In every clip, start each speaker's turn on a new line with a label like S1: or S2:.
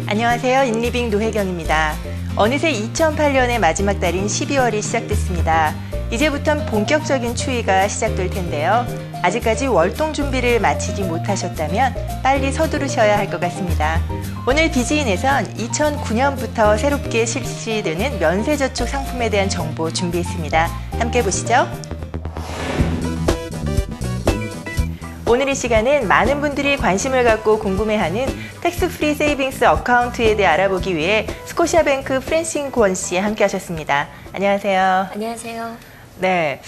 S1: 안녕하세요. 인리빙 노혜경입니다. 어느새 2008년의 마지막 달인 12월이 시작됐습니다. 이제부터는 본격적인 추위가 시작될 텐데요. 아직까지 월동 준비를 마치지 못하셨다면 빨리 서두르셔야 할 것 같습니다. 오늘 비지인에선 2009년부터 새롭게 실시되는 면세저축 상품에 대한 정보 준비했습니다. 함께 보시죠. 오늘 이 시간은 많은 분들이 관심을 갖고 궁금해하는 텍스프리 세이빙스 어카운트에 대해 알아보기 위해 스코시아뱅크 프랜싱 권 씨 함께 하셨습니다. 안녕하세요.
S2: 안녕하세요.
S1: 네,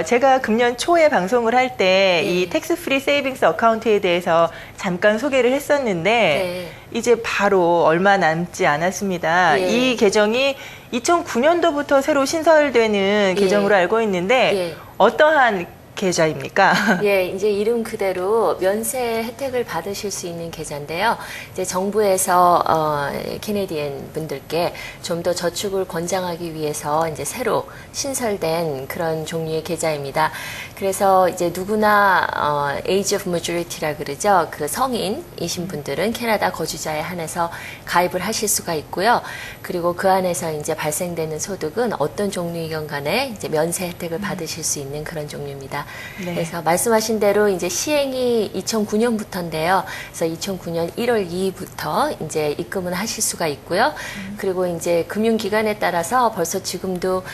S1: 제가 금년 초에 방송을 할 때 이 텍스프리 세이빙스 어카운트에 대해서 잠깐 소개를 했었는데 이제 바로 얼마 남지 않았습니다. 이 계정이 2009년도부터 새로 신설되는 계정으로 알고 있는데 어떠한 계좌입니까?
S2: 예, 이제 이름 그대로 면세 혜택을 받으실 수 있는 계좌인데요. 이제 정부에서 캐네디언 분들께 좀 더 저축을 권장하기 위해서 이제 새로 신설된 그런 종류의 계좌입니다. 그래서 이제 누구나 age of majority라 그러죠. 그 성인이신 분들은 캐나다 거주자에 한해서 가입을 하실 수가 있고요. 그리고 그 안에서 이제 발생되는 소득은 어떤 종류이건 간에 이제 면세 혜택을 받으실 수 있는 그런 종류입니다. 네. 그래서 말씀하신 대로 이제 시행이 2009년부터인데요. 그래서 2009년 1월 2일부터 이제 입금을 하실 수가 있고요. 그리고 이제 금융기관에 따라서 벌써 지금도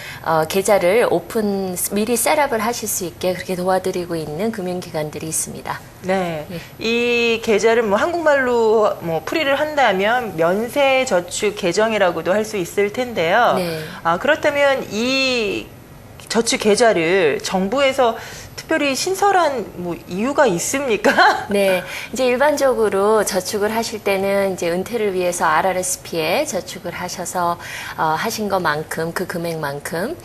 S2: 계좌를 미리 셋업을 하실 수 있게 그렇게 도와드리고 있는 금융기관들이 있습니다.
S1: 네. 이 계좌를 뭐 한국말로 뭐 풀이를 한다면 면세저축 계정이라고도 할 수 있을 텐데요.
S2: 네.
S1: 그렇다면 이 저축 계좌를 정부에서 특별히 신설한 뭐 이유가 있습니까?
S2: 네, 이제 일반적으로 저축을 하실 때는 이제 은퇴를 위해서 RRSP에 저축을 하셔서 하신 것만큼 그 금액만큼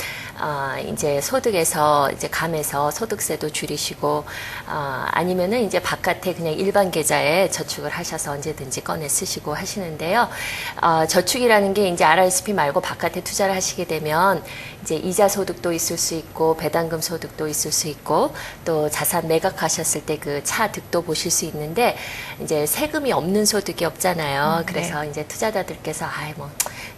S2: 이제 소득에서 이제 감해서 소득세도 줄이시고 아니면은 이제 바깥에 그냥 일반 계좌에 저축을 하셔서 언제든지 꺼내 쓰시고 하시는데요. 저축이라는 게 이제 RRSP 말고 바깥에 투자를 하시게 되면 이제 이자 소득도 있을 수 있고 배당금 소득도 있을 수 있고 또 자산 매각하셨을 때 그 차득도 보실 수 있는데 이제 세금이 없는 소득이 없잖아요. 그래서 이제 투자자들께서 뭐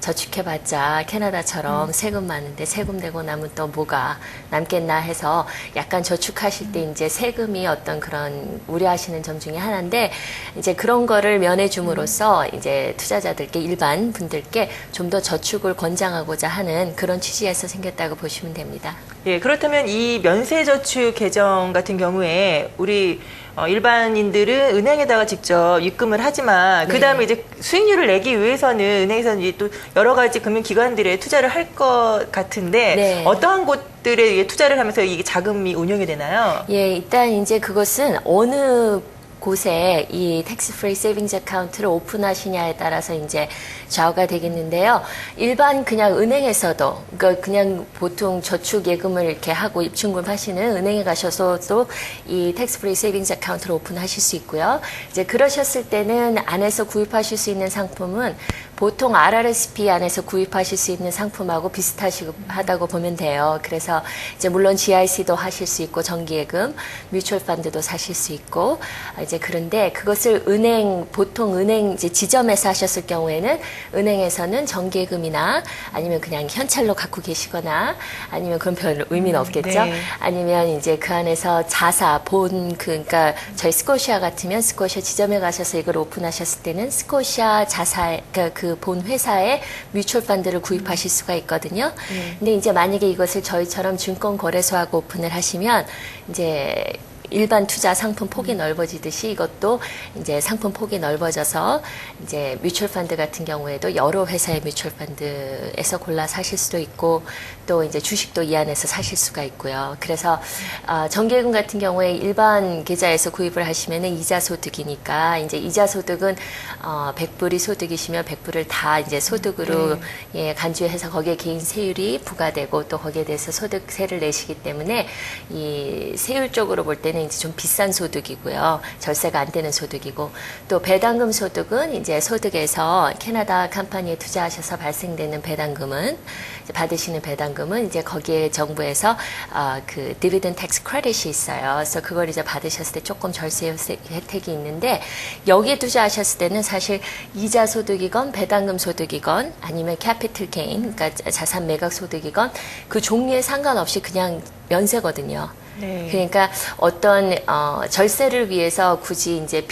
S2: 저축해봤자 캐나다처럼 세금 많은데 세금 내고 나면 또 뭐가 남겠나 해서 약간 저축하실 때 이제 세금이 어떤 그런 우려하시는 점 중에 하나인데 이제 그런 거를 면해줌으로써 이제 투자자들께 일반 분들께 좀 더 저축을 권장하고자 하는 그런 취지에서 생겼다고 보시면 됩니다.
S1: 예, 그렇다면 이 면세저축 계정 같은 경우에 우리 일반인들은 은행에다가 직접 입금을 하지만 그 다음에 이제 수익률을 내기 위해서는 은행에서는 이제 또 여러 가지 금융기관들에 투자를 할 것 같은데 어떠한 곳들에 투자를 하면서 이게 자금이 운용이 되나요?
S2: 예, 일단 이제 그것은 어느 곳에 이 텍스프리 세이빙스 어카운트를 오픈하시냐에 따라서 이제 좌우가 되겠는데요. 일반 그냥 은행에서도 그러니까 그냥 보통 저축 예금을 이렇게 하고 입출금 하시는 은행에 가셔서도 이 텍스프리 세이빙스 어카운트를 오픈하실 수 있고요. 이제 그러셨을 때는 안에서 구입하실 수 있는 상품은 보통 RRSP 안에서 구입하실 수 있는 상품하고 비슷하다고 보면 돼요. 그래서 이제 물론 GIC도 하실 수 있고 정기예금, 뮤추얼 펀드도 사실 수 있고 이제 그런데 그것을 보통 은행 이제 지점에서 하셨을 경우에는 은행에서는 정기예금이나 아니면 그냥 현찰로 갖고 계시거나 아니면 그런 별 의미는 없겠죠. 아니면 이제 그 안에서 자사, 그러니까 저희 스코시아 같으면 스코시아 지점에 가셔서 이걸 오픈하셨을 때는 스코시아 자사, 그 본 회사의 뮤추얼 펀드를 구입하실 수가 있거든요. 근데 이제 만약에 이것을 저희처럼 증권거래소하고 오픈을 하시면 이제 일반 투자 상품 폭이 넓어지듯이 이것도 이제 상품 폭이 넓어져서 이제 뮤추얼 펀드 같은 경우에도 여러 회사의 뮤추얼 펀드에서 골라 사실 수도 있고 또 이제 주식도 이 안에서 사실 수가 있고요. 그래서 정기예금 같은 경우에 일반 계좌에서 구입을 하시면은 이자 소득이니까 이제 이자 소득은 100불이 소득이시면 100불을 다 이제 소득으로 간주해서 거기에 개인 세율이 부과되고 또 거기에 대해서 소득세를 내시기 때문에 이 세율적으로 볼 때는 소득은 이제 좀 비싼 소득이고요. 절세가 안 되는 소득이고, 또 배당금 소득은 이제 소득에서 캐나다 컴퍼니에 투자하셔서 발생되는 배당금은 받으시는 배당금은 이제 거기에 정부에서 그 디비던드 텍스 크레딧이 있어요. 그래서 그걸 이제 받으셨을 때 조금 절세 혜택이 있는데, 여기에 투자하셨을 때는 사실 이자 소득이건 배당금 소득이건 아니면 캐피털 게인, 그러니까 자산 매각 소득이건 그 종류에 상관없이 그냥 면세거든요.
S1: 네.
S2: 그러니까 어떤 절세를 위해서 굳이 이제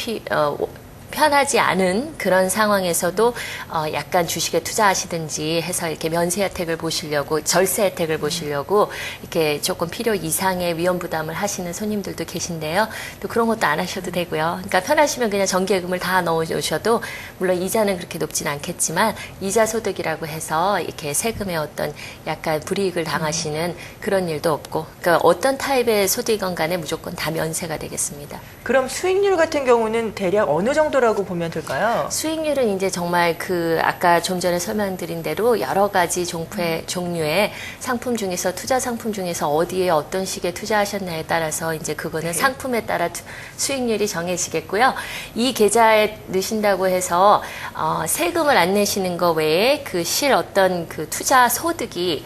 S2: 편하지 않은 그런 상황에서도 약간 주식에 투자하시든지 해서 이렇게 면세 혜택을 보시려고, 절세 혜택을 보시려고 이렇게 조금 필요 이상의 위험 부담을 하시는 손님들도 계신데요. 또 그런 것도 안 하셔도 되고요. 그러니까 편하시면 그냥 정기예금을 다 넣으셔도, 물론 이자는 그렇게 높진 않겠지만 이자 소득이라고 해서 이렇게 세금에 어떤 약간 불이익을 당하시는 그런 일도 없고, 그러니까 어떤 타입의 소득이건 간에 무조건 다 면세가 되겠습니다.
S1: 그럼 수익률 같은 경우는 대략 어느 정도라고 보면 될까요?
S2: 수익률은 이제 정말 그 아까 좀 전에 설명드린 대로 여러 가지 종류의 상품 중에서, 투자 상품 중에서 어디에 어떤 식의 투자하셨냐에 따라서 이제 그거는 상품에 따라 수익률이 정해지겠고요. 이 계좌에 넣으신다고 해서 세금을 안 내시는 거 외에 그 어떤 그 투자 소득이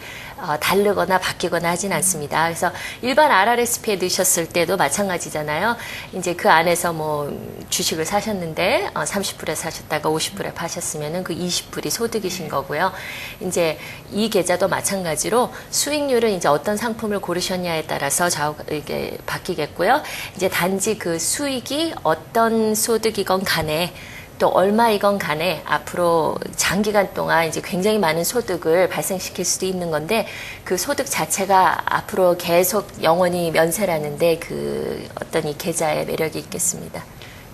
S2: 다르거나 바뀌거나 하진 않습니다. 그래서 일반 RRSP에 넣으셨을 때도 마찬가지잖아요. 이제 그 안에서 뭐 주식을 사셨는데 30불에 사셨다가 50불에 파셨으면은 그 20불이 소득이신 거고요. 이제 이 계좌도 마찬가지로 수익률은 이제 어떤 상품을 고르셨냐에 따라서 이게 바뀌겠고요. 이제 단지 그 수익이 어떤 소득이건 간에, 또 얼마이건 간에 앞으로 장기간 동안 이제 굉장히 많은 소득을 발생시킬 수도 있는 건데, 그 소득 자체가 앞으로 계속 영원히 면세라는데 그 어떤 이 계좌의 매력이 있겠습니다.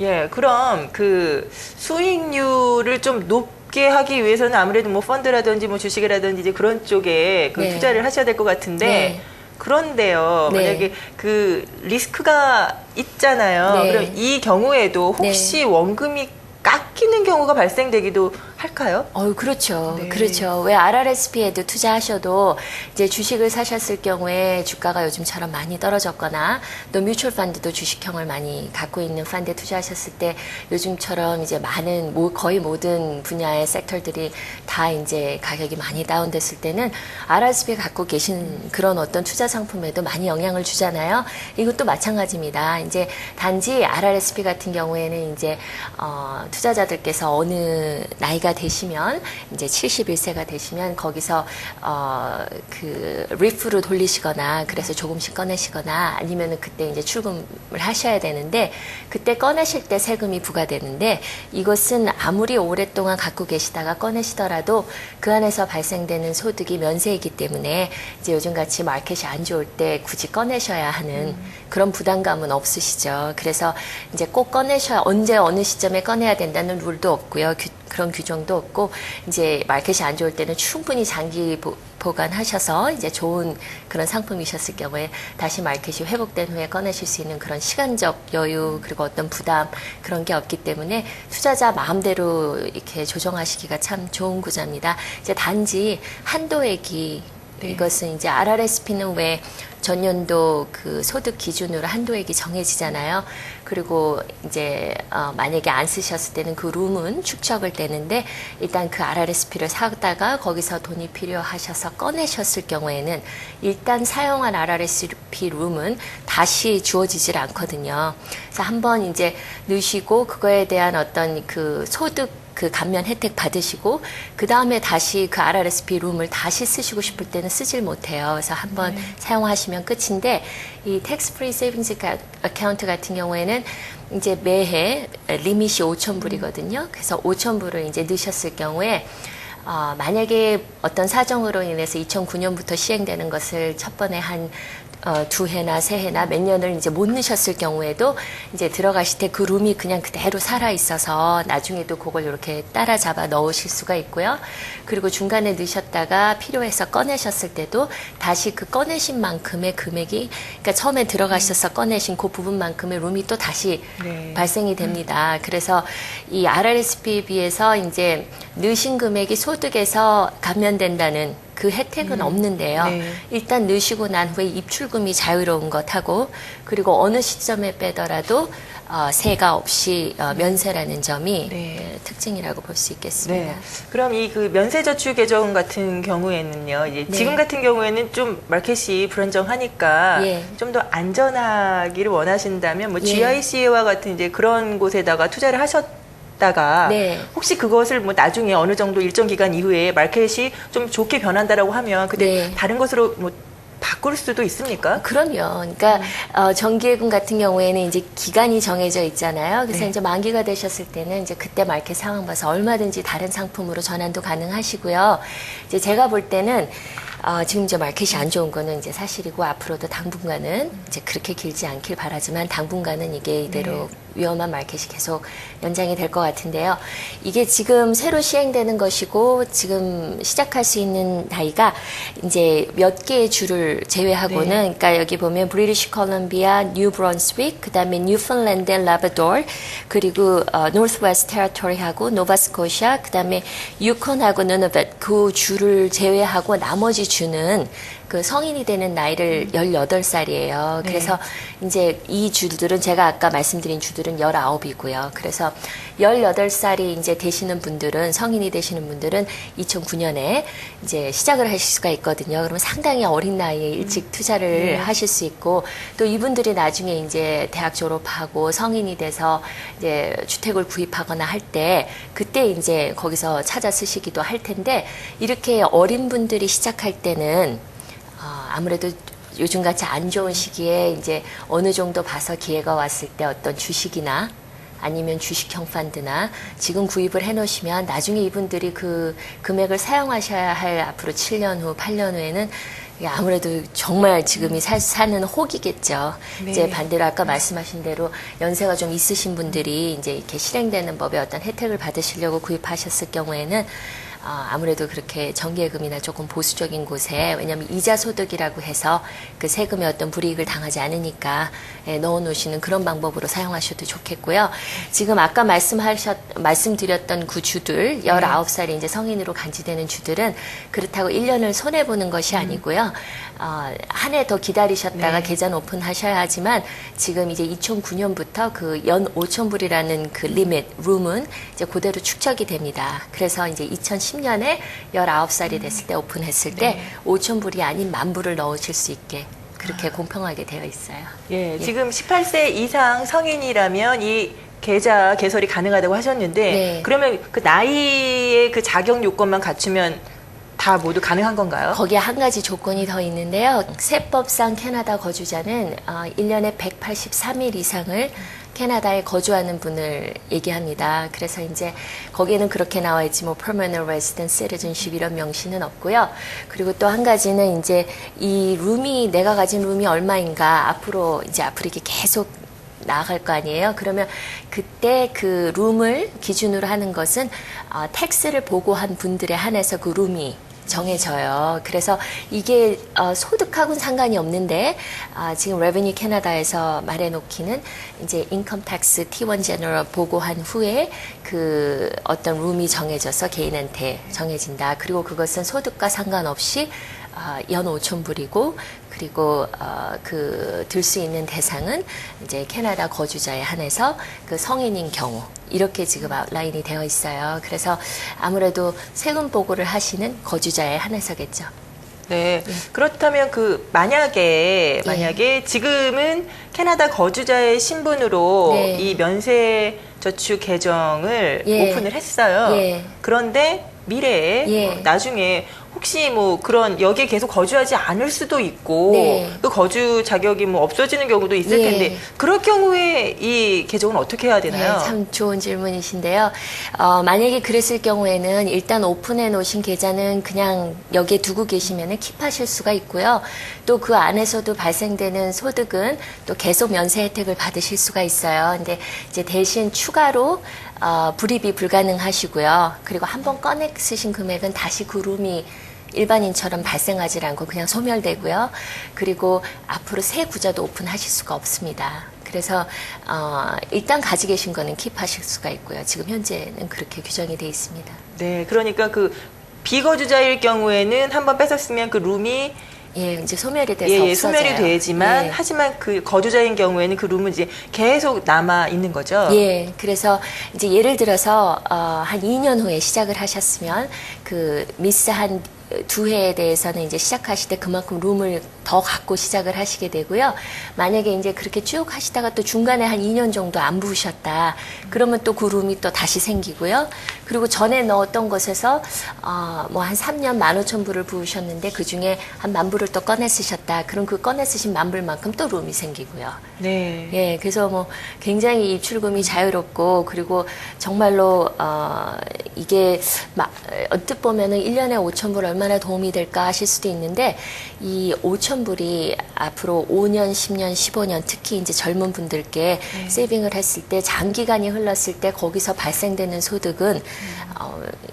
S1: 예, 그럼 그 수익률을 좀 높게 하기 위해서는 아무래도 뭐 펀드라든지 뭐 주식이라든지 이제 그런 쪽에 그
S2: 네.
S1: 투자를 하셔야 될 것 같은데,
S2: 네.
S1: 그런데요,
S2: 네.
S1: 만약에 그 리스크가 있잖아요.
S2: 네.
S1: 그럼 이 경우에도 혹시 원금이 깎이는 경우가 발생되기도 할까요?
S2: 그렇죠.
S1: 네.
S2: 그렇죠. 왜 RRSP에도 투자하셔도 이제 주식을 사셨을 경우에 주가가 요즘처럼 많이 떨어졌거나, 또 뮤추얼 펀드도 주식형을 많이 갖고 있는 펀드에 투자하셨을 때 요즘처럼 이제 거의 모든 분야의 섹터들이 다 이제 가격이 많이 다운됐을 때는 RRSP가 갖고 계신 그런 어떤 투자 상품에도 많이 영향을 주잖아요. 이것도 마찬가지입니다. 이제 단지 RRSP 같은 경우에는 이제 투자자들께서 어느 나이가 되시면, 이제 71세가 되시면 거기서 그 리프로 돌리시거나, 그래서 조금씩 꺼내시거나, 아니면은 그때 이제 출금을 하셔야 되는데, 그때 꺼내실 때 세금이 부과되는데, 이것은 아무리 오랫동안 갖고 계시다가 꺼내시더라도 그 안에서 발생되는 소득이 면세이기 때문에 이제 요즘같이 마켓이 안 좋을 때 굳이 꺼내셔야 하는 그런 부담감은 없으시죠. 그래서 이제 꼭 언제 어느 시점에 꺼내야 된다는 룰도 없고요. 그런 규정도 없고, 이제 마켓이 안 좋을 때는 충분히 장기 보관하셔서 이제 좋은 그런 상품이셨을 경우에 다시 마켓이 회복된 후에 꺼내실 수 있는 그런 시간적 여유, 그리고 어떤 부담, 그런 게 없기 때문에 투자자 마음대로 이렇게 조정하시기가 참 좋은 구조입니다. 이제 단지 한도액이, 이것은 이제 RRSP는 왜 전년도 그 소득 기준으로 한도액이 정해지잖아요. 그리고 이제 만약에 안 쓰셨을 때는 그 룸은 축적을 되는데, 일단 그 RRSP를 사다가 거기서 돈이 필요하셔서 꺼내셨을 경우에는 일단 사용한 RRSP 룸은 다시 주어지질 않거든요. 그래서 한번 이제 넣으시고 그거에 대한 어떤 그 소득 그 감면 혜택 받으시고, 그 다음에 다시 그 RRSP 룸을 다시 쓰시고 싶을 때는 쓰질 못해요. 그래서 한번 사용하시면 끝인데, 이 텍스 프리 세이빙스 어카운트 같은 경우에는 이제 매해 리밋이 5,000불이거든요. 그래서 5,000불을 이제 넣으셨을 경우에 만약에 어떤 사정으로 인해서 2009년부터 시행되는 것을 첫 번에 한 2해나 3해나 몇 년을 이제 못 넣으셨을 경우에도 이제 들어가실 때 그 룸이 그냥 그대로 살아 있어서 나중에도 그걸 이렇게 따라잡아 넣으실 수가 있고요. 그리고 중간에 넣으셨다가 필요해서 꺼내셨을 때도 다시 그 꺼내신 만큼의 금액이, 그러니까 처음에 들어가셔서 꺼내신 그 부분만큼의 룸이 또 다시 발생이 됩니다. 그래서 이 RRSP에 비해서 이제 넣으신 금액이 소득에서 감면된다는 그 혜택은 없는데요.
S1: 네.
S2: 일단 넣으시고 난 후에 입출금이 자유로운 것하고 그리고 어느 시점에 빼더라도 세가 없이 면세라는 점이
S1: 네.
S2: 특징이라고 볼 수 있겠습니다.
S1: 네. 그럼 이 그 면세저축 계정 같은 경우에는요, 이제
S2: 네.
S1: 지금 같은 경우에는 좀 마켓이 불안정하니까
S2: 예.
S1: 좀 더 안전하기를 원하신다면 뭐
S2: 예.
S1: GIC와 같은 이제 그런 곳에다가 투자를 하셨다가
S2: 네.
S1: 혹시 그것을 뭐 나중에 어느 정도 일정 기간 이후에 마켓이 좀 좋게 변한다라고 하면 근데
S2: 네.
S1: 다른 것으로 뭐 바꿀 수도 있습니까?
S2: 그럼요. 그러니까 정기예금 같은 경우에는 이제 기간이 정해져 있잖아요. 그래서
S1: 네.
S2: 이제 만기가 되셨을 때는 이제 그때 마켓 상황 봐서 얼마든지 다른 상품으로 전환도 가능하시고요. 이제 제가 볼 때는 지금 이제 마켓이 안 좋은 거는 이제 사실이고 앞으로도 당분간은 이제 그렇게 길지 않길 바라지만 당분간은 이게 이대로 위험한 마켓이 계속 연장이 될 것 같은데요. 이게 지금 새로 시행되는 것이고 지금 시작할 수 있는 나이가 이제 몇 개의 주를 제외하고는
S1: 네.
S2: 그러니까 여기 보면 브리티시 콜롬비아, 뉴 브런스윅, 그다음에 뉴펀랜드 앤 라브도르 그리고 노스웨스트 테리토리하고 노바스코샤, 그다음에 유콘하고 누누벳 그 주를 제외하고 나머지 주는 그 성인이 되는 나이를 18살이에요. 그래서 이제 이 주들은 제가 아까 말씀드린 주들은 19이고요. 그래서 18살이 이제 되시는 분들은 성인이 되시는 분들은 2009년에 이제 시작을 하실 수가 있거든요. 그러면 상당히 어린 나이에 일찍 투자를 하실 수 있고 또 이분들이 나중에 이제 대학 졸업하고 성인이 돼서 이제 주택을 구입하거나 할 때 그때 이제 거기서 찾아 쓰시기도 할 텐데 이렇게 어린 분들이 시작할 때는 아무래도 요즘같이 안 좋은 시기에 이제 어느 정도 봐서 기회가 왔을 때 어떤 주식이나 아니면 주식형 펀드나 지금 구입을 해 놓으시면 나중에 이분들이 그 금액을 사용하셔야 할 앞으로 7년 후, 8년 후에는 아무래도 정말 지금이 사는 혹이겠죠.
S1: 네.
S2: 이제 반대로 아까 말씀하신 대로 연세가 좀 있으신 분들이 이제 이렇게 실행되는 법의 어떤 혜택을 받으시려고 구입하셨을 경우에는 아무래도 그렇게 정기예금이나 조금 보수적인 곳에 왜냐하면 이자 소득이라고 해서 그 세금에 어떤 불이익을 당하지 않으니까 넣어 놓으시는 그런 방법으로 사용하셔도 좋겠고요. 지금 아까 말씀드렸던 그 주들 19살이 이제 성인으로 간지되는 주들은 그렇다고 1년을 손해 보는 것이 아니고요. 한 해 더 기다리셨다가
S1: 네.
S2: 계좌 오픈하셔야 하지만 지금 이제 2009년부터 그 연 5,000불이라는 그 리밋 룸은 이제 그대로 축적이 됩니다. 그래서 이제 2010년에 19살이 됐을 때 오픈했을 때 5,000불이 아닌 10,000불을 넣으실 수 있게 그렇게 공평하게 되어 있어요.
S1: 예, 지금 18세 이상 성인이라면 이 계좌 개설이 가능하다고 하셨는데
S2: 네.
S1: 그러면 그 나이의 그 자격 요건만 갖추면 다 모두 가능한 건가요?
S2: 거기에 한 가지 조건이 더 있는데요. 세법상 캐나다 거주자는 1년에 183일 이상을 캐나다에 거주하는 분을 얘기합니다. 그래서 이제 거기에는 그렇게 나와 있지 뭐 permanent resident citizenship 이런 명시는 없고요. 그리고 또 한 가지는 이제 이 룸이 내가 가진 룸이 얼마인가 앞으로 이렇게 계속 나아갈 거 아니에요. 그러면 그때 그 룸을 기준으로 하는 것은 텍스를 보고한 분들에 한해서 그 룸이 정해져요. 그래서 이게 소득하고는 상관이 없는데 지금 레베뉴 캐나다에서 말해놓기는 이제 인컴 텍스 T1 제너럴 보고한 후에 그 어떤 룸이 정해져서 개인한테 정해진다. 그리고 그것은 소득과 상관없이 연 5,000불이고 그리고 그 들 수 있는 대상은 이제 캐나다 거주자에 한해서 그 성인인 경우 이렇게 지금 아웃라인이 되어 있어요. 그래서 아무래도 세금 보고를 하시는 거주자에 한해서겠죠.
S1: 네. 그렇다면 그 만약에 지금은 캐나다 거주자의 신분으로
S2: 네.
S1: 이 면세 저축 계정을
S2: 예.
S1: 오픈을 했어요.
S2: 예.
S1: 그런데 미래에
S2: 예.
S1: 나중에 혹시 뭐 그런 여기에 계속 거주하지 않을 수도 있고
S2: 네.
S1: 그 거주 자격이 뭐 없어지는 경우도 있을
S2: 예.
S1: 텐데 그럴 경우에 이 계정은 어떻게 해야 되나요?
S2: 네, 참 좋은 질문이신데요. 만약에 그랬을 경우에는 일단 오픈해 놓으신 계좌는 그냥 여기에 두고 계시면은 킵하실 수가 있고요. 또 그 안에서도 발생되는 소득은 또 계속 면세 혜택을 받으실 수가 있어요. 근데 이제 대신 추가로 불입이 불가능하시고요. 그리고 한번 꺼내 쓰신 금액은 다시 그 룸이 일반인처럼 발생하지 않고 그냥 소멸되고요. 그리고 앞으로 새 구좌도 오픈하실 수가 없습니다. 그래서 일단 가지고 계신 거는 킵하실 수가 있고요. 지금 현재는 그렇게 규정이 돼 있습니다.
S1: 네, 그러니까 그 비거주자일 경우에는 한번 뺏었으면 그 룸이
S2: 예, 이제 소멸이 돼서 없어져요.
S1: 소멸이 되지만
S2: 예.
S1: 하지만 그 거주자인 경우에는 그 룸은 이제 계속 남아 있는 거죠.
S2: 예, 그래서 이제 예를 들어서 한 2년 후에 시작을 하셨으면 그 미스 한 2회에 대해서는 이제 시작하실 때 그만큼 룸을 더 갖고 시작을 하시게 되고요. 만약에 이제 그렇게 쭉 하시다가 또 중간에 한 2년 정도 안 부으셨다. 그러면 또 그 룸이 또 다시 생기고요. 그리고 전에 넣었던 것에서 뭐 한 3년 15,000불을 부으셨는데 그 중에 한 10,000불을 또 꺼내 쓰셨다. 그럼 그 꺼내 쓰신 10,000불만큼 또 룸이 생기고요.
S1: 네.
S2: 예, 그래서 뭐 굉장히 입출금이 자유롭고 그리고 정말로 이게 언뜻 보면은 1년에 5,000불 얼마나 도움이 될까 하실 수도 있는데 이 5,000불이 앞으로 5년, 10년, 15년 특히 이제 젊은 분들께 세이빙을 했을 때 장기간이 흘렀을 때 거기서 발생되는 소득은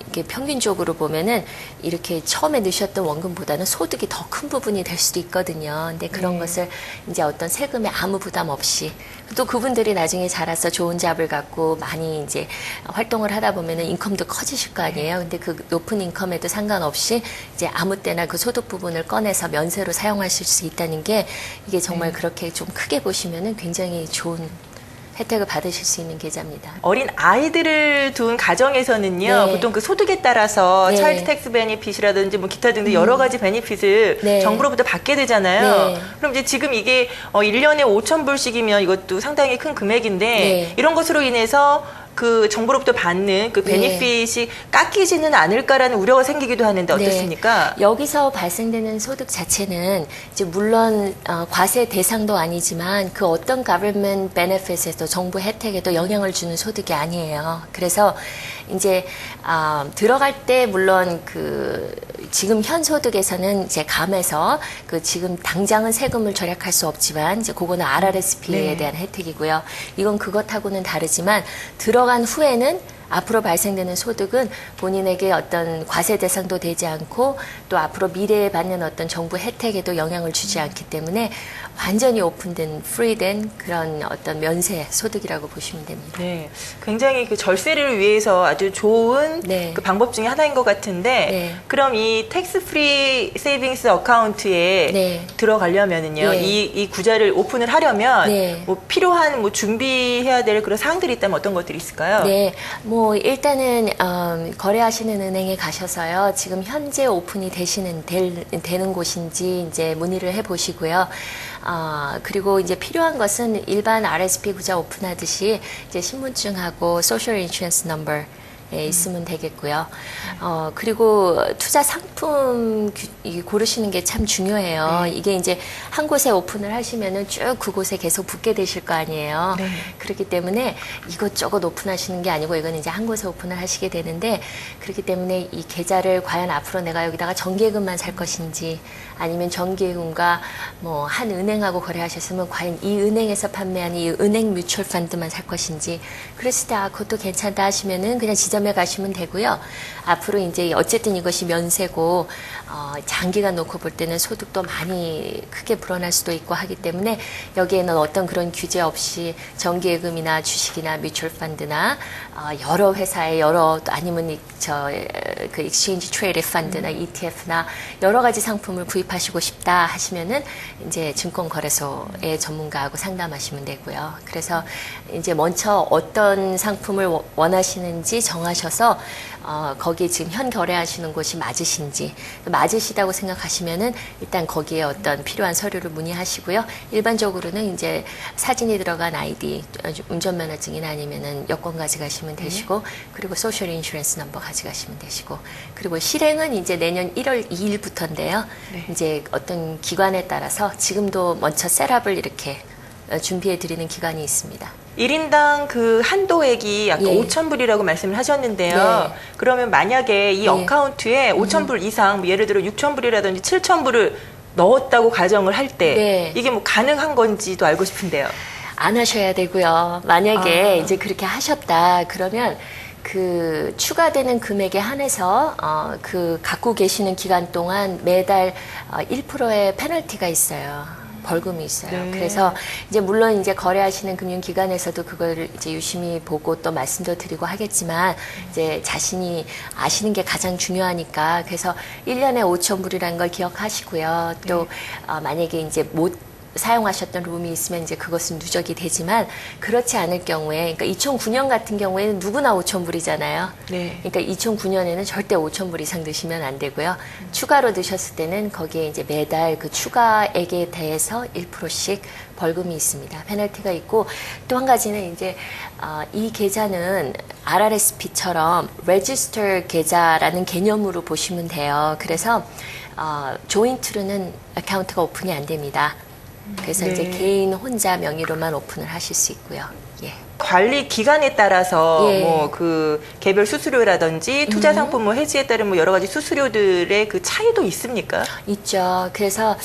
S2: 이게 평균적으로 보면은 이렇게 처음에 넣으셨던 원금보다는 소득이 더 큰 부분이 될 수도 있거든요. 근데 그런 것을 이제 어떤 세금에 아무 부담 없이 또 그분들이 나중에 자라서 좋은 잡을 갖고 많이 이제 활동을 하다 보면은 인컴도 커지실 거 아니에요. 근데 그 높은 인컴에도 상관없이 이제 아무 때나 그 소득 부분을 꺼내서 면세로 사용하실 수 있다는 게 이게 정말 그렇게 좀 크게 보시면은 굉장히 좋은 혜택을 받으실 수 있는 계좌입니다.
S1: 어린 아이들을 둔 가정에서는요,
S2: 네.
S1: 보통 그 소득에 따라서
S2: 네.
S1: 차일드 텍스 베니핏이라든지 뭐 기타 등등 여러 가지 베니핏을
S2: 네.
S1: 정부로부터 받게 되잖아요.
S2: 네.
S1: 그럼 이제 지금 이게 1년에 5,000불씩이면 이것도 상당히 큰 금액인데
S2: 네.
S1: 이런 것으로 인해서 그 정부로부터 받는 그 베니핏이 깎이지는 않을까라는 우려가 생기기도 하는데 어떻습니까?
S2: 네. 여기서 발생되는 소득 자체는 이제 물론 과세 대상도 아니지만 그 어떤 government benefit에도 정부 혜택에도 영향을 주는 소득이 아니에요. 그래서 이제 들어갈 때 물론 그 지금 현 소득에서는 이제 감해서 그 지금 당장은 세금을 절약할 수 없지만 이제 그거는 RRSP에
S1: 네.
S2: 대한 혜택이고요. 이건 그것하고는 다르지만 들어간 후에는 앞으로 발생되는 소득은 본인에게 어떤 과세 대상도 되지 않고 또 앞으로 미래에 받는 어떤 정부 혜택에도 영향을 주지 않기 때문에 완전히 오픈된, 프리된 그런 어떤 면세 소득이라고 보시면 됩니다.
S1: 네, 굉장히 그 절세를 위해서 아주 좋은
S2: 네.
S1: 그 방법 중에 하나인 것 같은데,
S2: 네.
S1: 그럼 이 텍스 프리 세이빙스 어카운트에
S2: 네.
S1: 들어가려면은요,
S2: 네.
S1: 이 구좌를 오픈을 하려면
S2: 네.
S1: 뭐 필요한 뭐 준비해야 될 그런 사항들이 있다면 어떤 것들이 있을까요?
S2: 네, 뭐 일단은 거래하시는 은행에 가셔서요. 지금 현재 오픈이 되는 곳인지 이제 문의를 해보시고요. 그리고 이제 필요한 것은 일반 RSP 구자 오픈하듯이 이제 신분증하고 소셜 인슈런스 넘버 있으면 되겠고요. 그리고 투자 상품 고르시는 게 참 중요해요. 이게 이제 한 곳에 오픈을 하시면은 쭉 그곳에 계속 붙게 되실 거 아니에요.
S1: 네.
S2: 그렇기 때문에 이것저것 오픈하시는 게 아니고 이건 이제 한 곳에 오픈을 하시게 되는데 그렇기 때문에 이 계좌를 과연 앞으로 내가 여기다가 정기예금만 살 것인지 아니면 정기예금과 뭐 한 은행하고 거래하셨으면 과연 이 은행에서 판매한 이 은행 뮤추얼 펀드만 살 것인지 그랬을 때 그것도 괜찮다 하시면은 그냥 지점에 가시면 되고요. 앞으로 이제 어쨌든 이것이 면세고 장기간 놓고 볼 때는 소득도 많이 크게 불어날 수도 있고 하기 때문에 여기에는 어떤 그런 규제 없이 정기예금이나 주식이나 뮤추얼 펀드나 여러 회사의 아니면 그 익스체인지 트레이드 펀드나 ETF나 여러 가지 상품을 구입하시고 싶다 하시면은 이제 증권거래소의 전문가하고 상담하시면 되고요. 그래서 이제 먼저 어떤 상품을 원하시는지 정하셔서 거기 지금 현 거래하시는 곳이 맞으시다고 생각하시면은 일단 거기에 어떤 필요한 서류를 문의하시고요. 일반적으로는 이제 사진이 들어간 아이디, 운전면허증이나 아니면은 여권 가져가시면 되시고, 그리고 소셜 인슈런스 넘버 가져가시면 되시고, 그리고 실행은 이제 내년 1월 2일부터인데요.
S1: 네.
S2: 이제 어떤 기관에 따라서 지금도 먼저 셋업을 이렇게 준비해 드리는 기관이 있습니다.
S1: 1인당 그 한도액이 아까
S2: 예.
S1: 5,000불이라고 말씀을 하셨는데요.
S2: 네.
S1: 그러면 만약에 이
S2: 예.
S1: 어카운트에 5,000불 이상, 뭐 예를 들어 6,000불이라든지 7,000불을 넣었다고 가정을 할 때
S2: 네.
S1: 이게 뭐 가능한 건지도 알고 싶은데요.
S2: 안 하셔야 되고요. 만약에 이제 그렇게 하셨다 그러면 그 추가되는 금액에 한해서 그 갖고 계시는 기간 동안 매달 1%의 페널티가 있어요. 벌금이 있어요.
S1: 네.
S2: 그래서 이제 물론 이제 거래하시는 금융기관에서도 그걸 이제 유심히 보고 또 말씀도 드리고 하겠지만 이제 자신이 아시는 게 가장 중요하니까 그래서 1년에 5,000불이라는 걸 기억하시고요. 또 만약에 이제 못 사용하셨던 룸이 있으면 이제 그것은 누적이 되지만 그렇지 않을 경우에 그러니까 2009년 같은 경우에는 누구나 5,000불이잖아요.
S1: 네.
S2: 그러니까 2009년에는 절대 5,000불 이상 드시면 안 되고요. 추가로 드셨을 때는 거기에 이제 매달 그 추가액에 대해서 1%씩 벌금이 있습니다. 페널티가 있고 또 한 가지는 이제 이 계좌는 RRSP처럼 Register 계좌라는 개념으로 보시면 돼요. 그래서 조인트로는 어카운트가 오픈이 안 됩니다. 그래서
S1: 네.
S2: 이제 개인 혼자 명의로만 오픈을 하실 수 있고요. 예.
S1: 관리 기간에 따라서
S2: 예.
S1: 뭐 그 개별 수수료라든지 투자 상품 뭐 해지에 따른 뭐 여러 가지 수수료들의 그 차이도 있습니까?
S2: 있죠. 그래서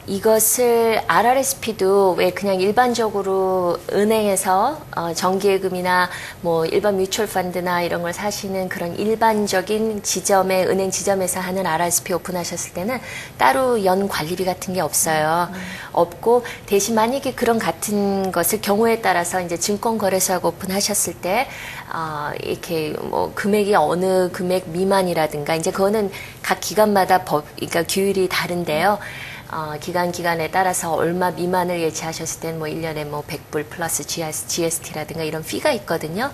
S2: 이것을 RRSP도 왜 그냥 일반적으로 은행에서 정기예금이나 뭐 일반 뮤추얼 펀드나 이런 걸 사시는 그런 일반적인 지점에 은행 지점에서 하는 RRSP 오픈하셨을 때는 따로 연 관리비 같은 게 없어요. 없고 대신 만약에 그런 같은 것을 경우에 따라서 이제 증권거래소하고 오픈하셨을 때 이렇게 뭐 금액이 어느 금액 미만이라든가 이제 그거는 각 기관마다 그러니까 규율이 다른데요. 기간에 따라서 얼마 미만을 예치하셨을 때는 뭐 1년에 뭐 100불 플러스 GST라든가 이런 피가 있거든요.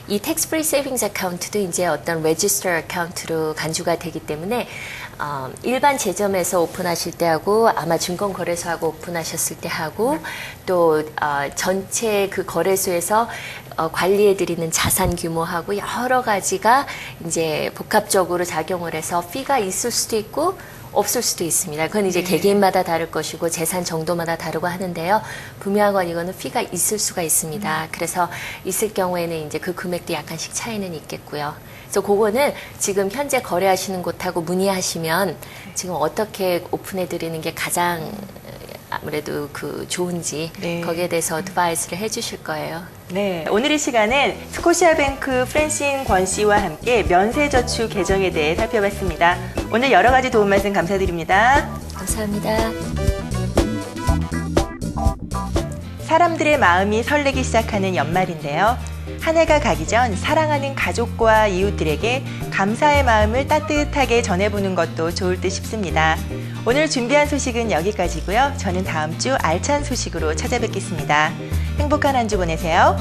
S2: 이 텍스 프리 세이빙스 어카운트도 이제 어떤 레지스터 어카운트로 간주가 되기 때문에 일반 제점에서 오픈하실 때하고 아마 증권거래소하고 오픈하셨을 때하고 또 전체 그 거래소에서 관리해드리는 자산 규모하고 여러 가지가 이제 복합적으로 작용을 해서 피가 있을 수도 있고 없을 수도 있습니다. 그건 이제 개개인마다 다를 것이고 재산 정도마다 다르고 하는데요. 분명한 건 이거는 피가 있을 수가 있습니다. 그래서 있을 경우에는 이제 그 금액도 약간씩 차이는 있겠고요. 그래서 그거는 지금 현재 거래하시는 곳하고 문의하시면 지금 어떻게 오픈해 드리는 게 가장 아무래도 그 좋은지
S1: 네.
S2: 거기에 대해서 어드바이스를 해주실 거예요.
S1: 네, 오늘 이 시간은 스코시아뱅크 프랜신 권 씨와 함께 면세저축 계정에 대해 살펴봤습니다. 오늘 여러 가지 도움 말씀 감사드립니다.
S2: 감사합니다.
S1: 사람들의 마음이 설레기 시작하는 연말인데요. 한 해가 가기 전 사랑하는 가족과 이웃들에게 감사의 마음을 따뜻하게 전해보는 것도 좋을 듯 싶습니다. 오늘 준비한 소식은 여기까지고요. 저는 다음 주 알찬 소식으로 찾아뵙겠습니다. 행복한 한 주 보내세요.